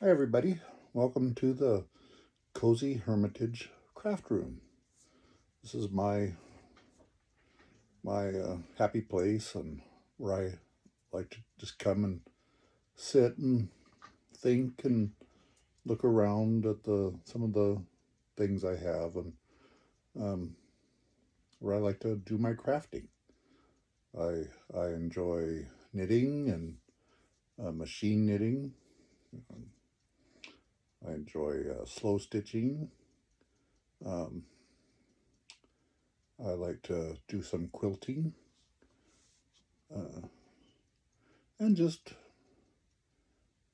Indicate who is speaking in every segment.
Speaker 1: Hi everybody, welcome to the Cozy Hermitage Craft Room. This is my happy place and where I like to just come and sit and think and look around at the some of the things I have and um, where I like to do my crafting. I enjoy knitting and machine knitting. I enjoy slow stitching. Um, I like to do some quilting. Uh, and just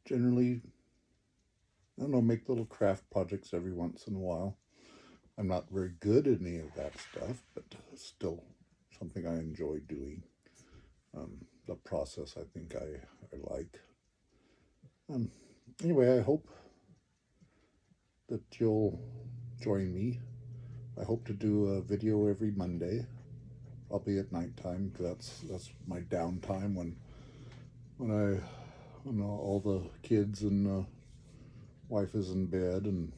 Speaker 1: generally, I don't know, make little craft projects every once in a while. I'm not very good at any of that stuff, but still something I enjoy doing. The process, I think I like. Um, anyway, I hope that you'll join me. I hope to do a video every Monday, probably at nighttime. That's my downtime when all the kids and wife is in bed and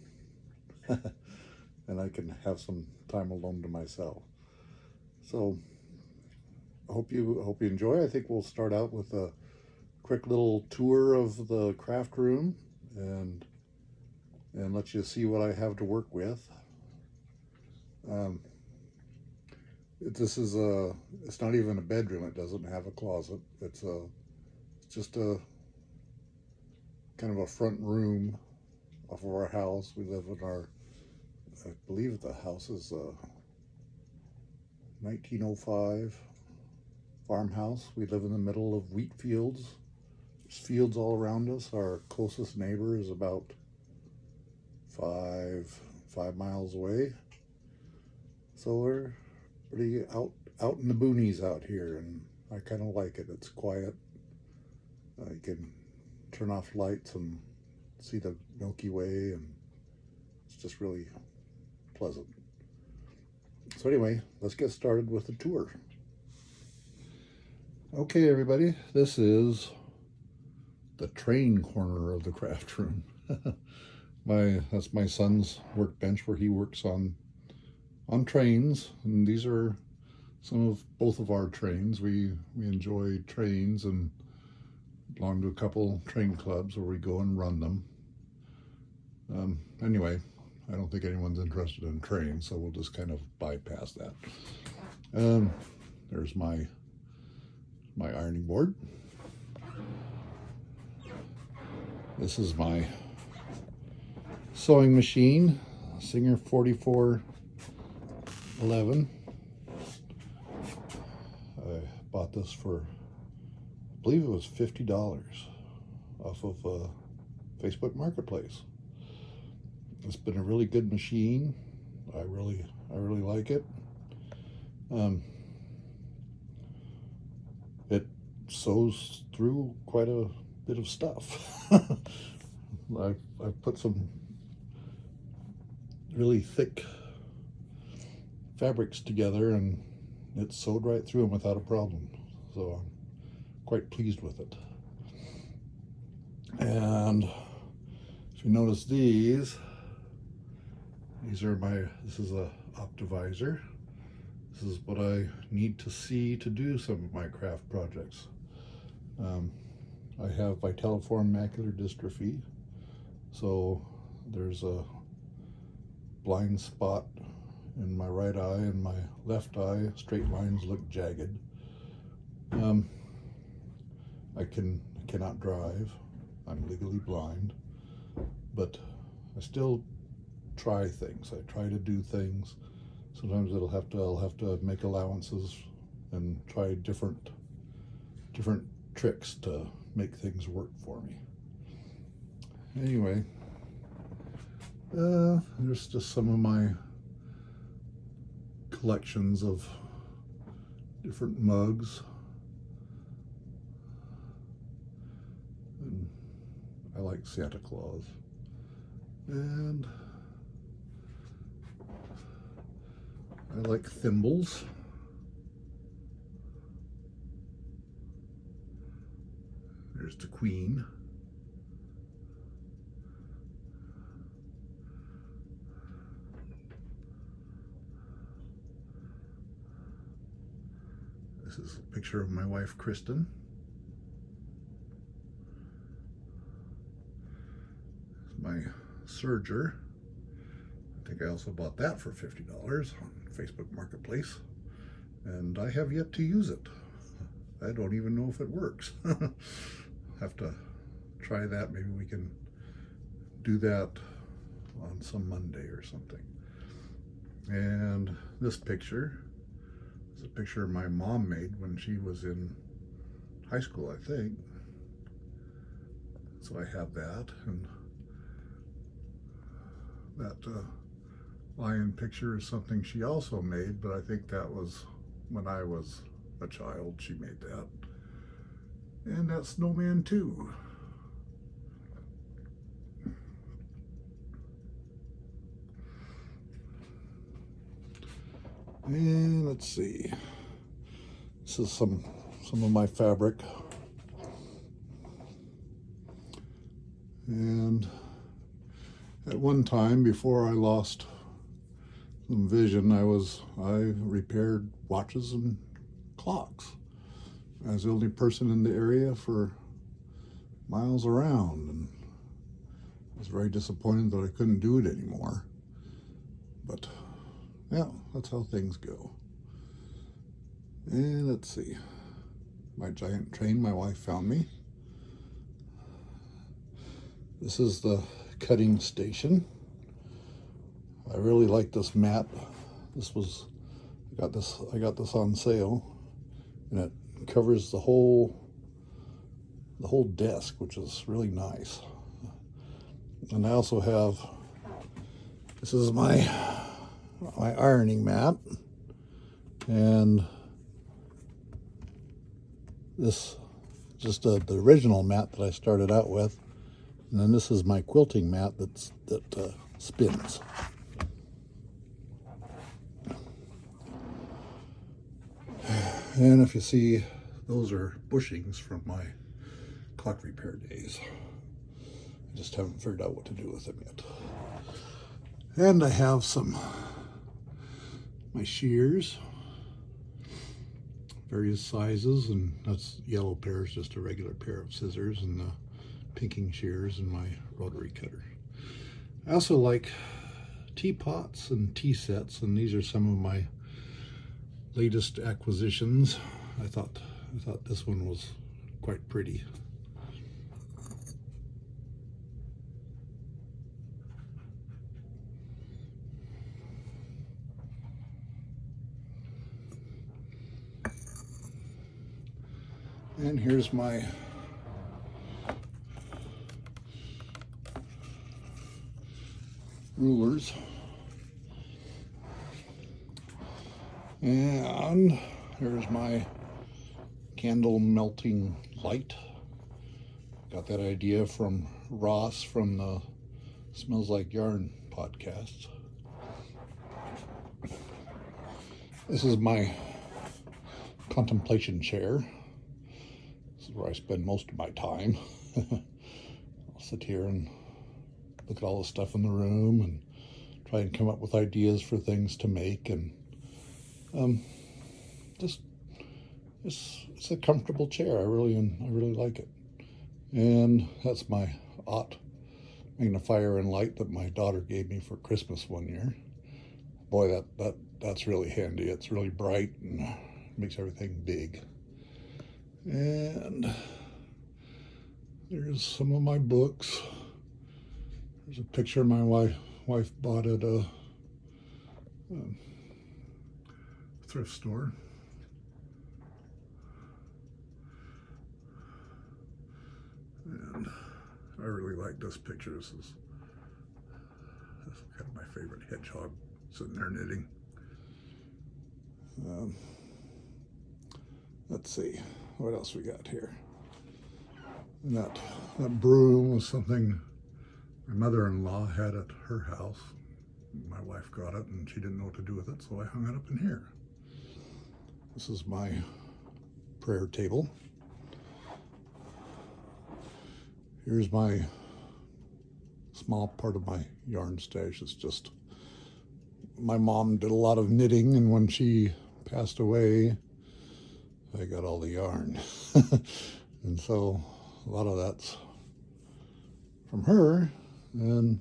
Speaker 1: and I can have some time alone to myself. So I hope you enjoy. I think we'll start out with a quick little tour of the craft room and let you see what I have to work with. Um, this is a it's not even a bedroom. It doesn't have a closet. It's just a kind of a front room off of our house. We live in our I believe the house is a 1905 farmhouse. We live in the middle of wheat fields. There's fields all around us. Our closest neighbor is about five miles away. So we're pretty out in the boonies out here, and I kind of like it. It's quiet. You can turn off lights and see the Milky Way, and it's just really pleasant. So anyway, let's get started with the tour. Okay, everybody, this is the train corner of the craft room. That's my son's workbench where he works on trains, and these are some of both of our trains. We enjoy trains and belong to a couple train clubs where we go and run them. Anyway, I don't think anyone's interested in trains, so we'll just kind of bypass that. There's my ironing board. This is my sewing machine, Singer 4411. I bought this for, I believe it was $50 off of Facebook Marketplace. It's been a really good machine. I really like it. It sews through quite a bit of stuff. I've put some really thick fabrics together and it sewed right through them without a problem. So I'm quite pleased with it. And if you notice these are this is a Optivisor. This is what I need to see to do some of my craft projects. I have vitelliform macular dystrophy, so there's a blind spot in my right eye and my left eye. Straight lines look jagged. I cannot drive. I'm legally blind, but I still try things. I try to do things. Sometimes I'll have to make allowances and try different tricks to make things work for me. Anyway, there's just some of my collections of different mugs. And I like Santa Claus. And I like thimbles. There's the Queen. picture of my wife, Kristen. My serger. I think I also bought that for $50 on Facebook Marketplace, and I have yet to use it. I don't even know if it works. Have to try that. Maybe we can do that on some Monday or something. And this picture is a picture my mom made when she was in high school, I think. So I have that, and that lion picture is something she also made, but I think that was when I was a child. She made that. And that snowman too. And let's see. This is some of my fabric. And at one time, before I lost some vision, I repaired watches and clocks. I was the only person in the area for miles around, and I was very disappointed that I couldn't do it anymore. But yeah, that's how things go. And let's see. My giant train my wife found me. This is the cutting station. I really like this mat. I got this on sale, and it covers the whole desk, which is really nice. And I also have, this is my ironing mat, and this just the original mat that I started out with. And then this is my quilting mat that spins. And if you see, those are bushings from my clock repair days. I just haven't figured out what to do with them yet. And I have my shears, various sizes, and that's yellow pair is just a regular pair of scissors, and the pinking shears and my rotary cutter. I also like teapots and tea sets, and these are some of my latest acquisitions. I thought this one was quite pretty. And here's my rulers. And here's my candle melting light. Got that idea from Ross from the Smells Like Yarn podcast. This is my contemplation chair. This is where I spend most of my time. I'll sit here and look at all the stuff in the room and try and come up with ideas for things to make, and it's a comfortable chair. I really like it. And that's my Ott magnifier and light that my daughter gave me for Christmas one year. Boy, that's really handy. It's really bright and makes everything big. And there's some of my books. There's a picture my wife bought at a thrift store. And I really like this picture. This is kind of my favorite hedgehog sitting there knitting. Let's see, what else we got here? And that broom was something my mother-in-law had at her house. My wife got it and she didn't know what to do with it, so I hung it up in here. This is my prayer table. Here's my small part of my yarn stash. It's just, my mom did a lot of knitting, and when she passed away, I got all the yarn. And so a lot of that's from her, and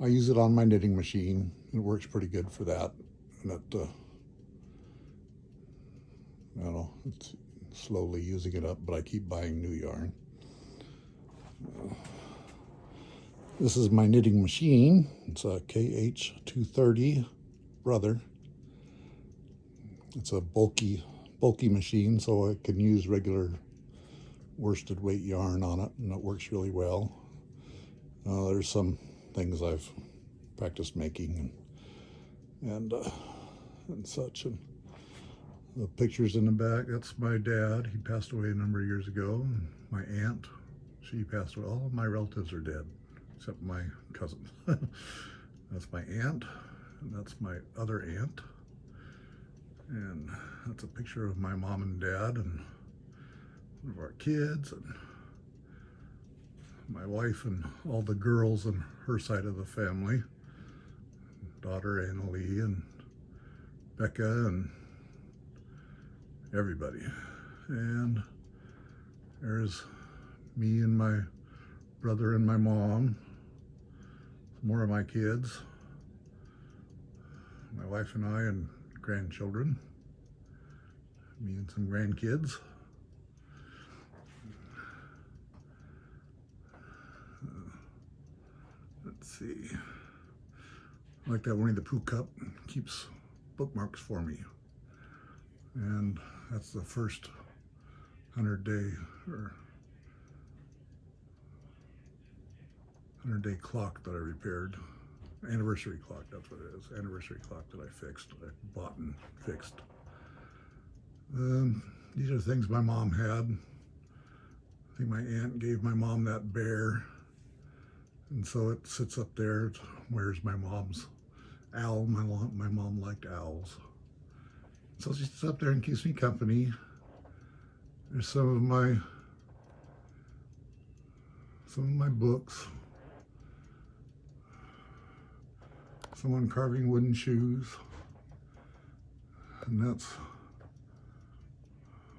Speaker 1: I use it on my knitting machine. It works pretty good for that. And it, I don't know, it's slowly using it up, but I keep buying new yarn. This is my knitting machine. It's a KH230 Brother. It's a bulky machine, so I can use regular worsted weight yarn on it, and it works really well. There's some things I've practiced making and such. And the pictures in the back, that's my dad. He passed away a number of years ago. And my aunt, she passed away. All of my relatives are dead, except my cousin. That's my aunt, and that's my other aunt. And that's a picture of my mom and dad and one of our kids and my wife and all the girls on her side of the family. Daughter Annalie and Becca and everybody. And there's me and my brother and my mom. More of my kids. My wife and I and grandchildren. Me and some grandkids. Let's see. I like that Winnie the Pooh cup. Keeps bookmarks for me. And that's the first 100-day or 100-day clock that I repaired. Anniversary clock, that's what it is. Anniversary clock that I fixed, I bought and fixed. These are things my mom had. I think my aunt gave my mom that bear, and so it sits up there. It wears my mom's owl. My mom liked owls, so she sits up there and keeps me company. There's some of my books. Someone carving wooden shoes, and that's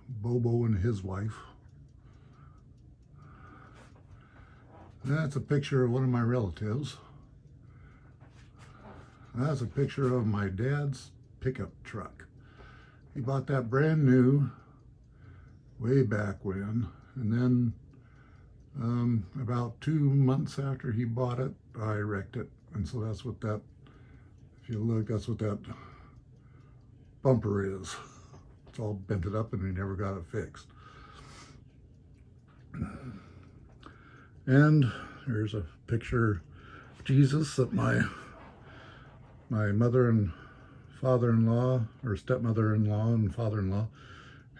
Speaker 1: Bobo and his wife. And that's a picture of one of my relatives. That's a picture of my dad's pickup truck. He bought that brand new way back when, and then about 2 months after he bought it, I wrecked it. And so that's what that, if you look, that's what that bumper is. It's all bented up and we never got it fixed. And there's a picture of Jesus that my mother and father-in-law, or stepmother-in-law and father-in-law,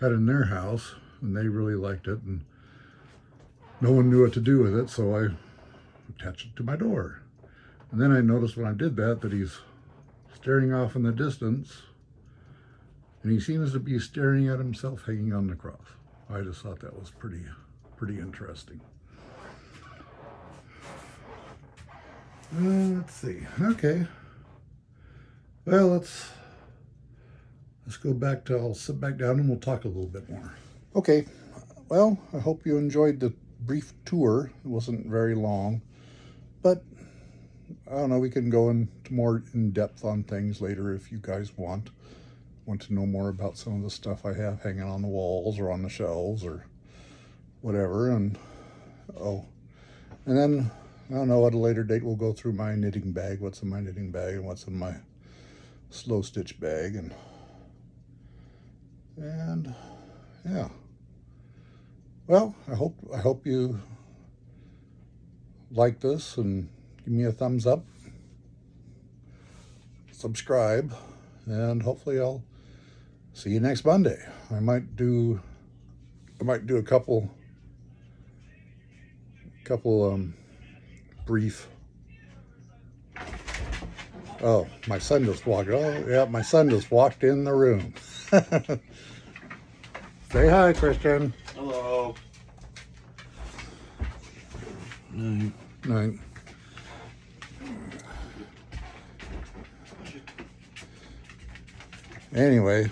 Speaker 1: had in their house, and they really liked it, and no one knew what to do with it, so I attached it to my door. And then I noticed when I did that he's staring off in the distance, and he seems to be staring at himself hanging on the cross. I just thought that was pretty interesting. Let's see. Okay. Well, let's go back to, I'll sit back down and we'll talk a little bit more. Okay. Well, I hope you enjoyed the brief tour. It wasn't very long, but I don't know, we can go into more in depth on things later if you guys want to know more about some of the stuff I have hanging on the walls or on the shelves or whatever. And then I don't know, at a later date we'll go through my knitting bag, what's in my knitting bag and what's in my slow stitch bag, and yeah. Well, I hope you like this and give me a thumbs up, subscribe, and hopefully I'll see you next Monday. I might do a couple brief. Oh, my son just walked. Oh, yeah, my son just walked in the room. Say hi, Christian.
Speaker 2: Hello.
Speaker 1: Night. Anyway,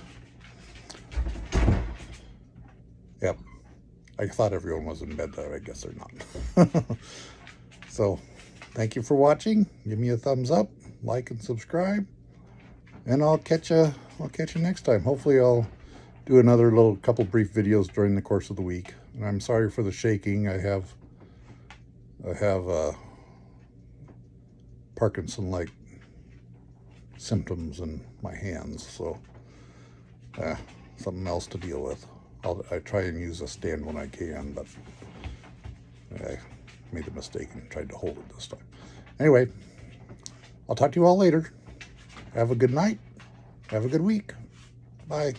Speaker 1: I thought everyone was in bed, though. I guess they're not. So, thank you for watching. Give me a thumbs up, like and subscribe, and I'll catch you next time. Hopefully, I'll do another little couple brief videos during the course of the week. And I'm sorry for the shaking. I have Parkinson-like symptoms in my hands, so something else to deal with. I try and use a stand when I can, but I made the mistake and tried to hold it this time. Anyway, I'll talk to you all later. Have a good night. Have a good week. Bye.